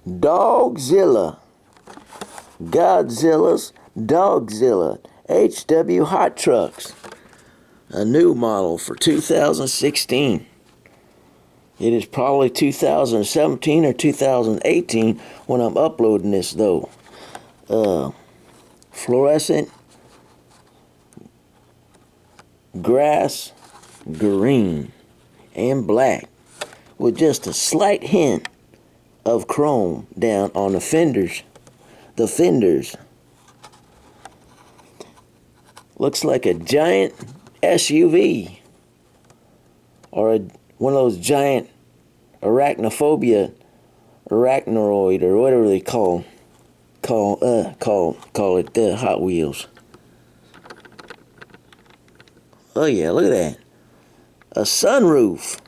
Dawgzilla. Godzilla's Dawgzilla HW Hot Trucks. A new model for 2016. It is probably 2017 or 2018 when I'm uploading this though. Fluorescent grass green and black with just a slight hint of chrome down on the fenders. The fenders. Looks like a giant SUV or one of those giant arachnophobia arachnoid or whatever they call it Hot Wheels. Oh yeah, look at that. A sunroof.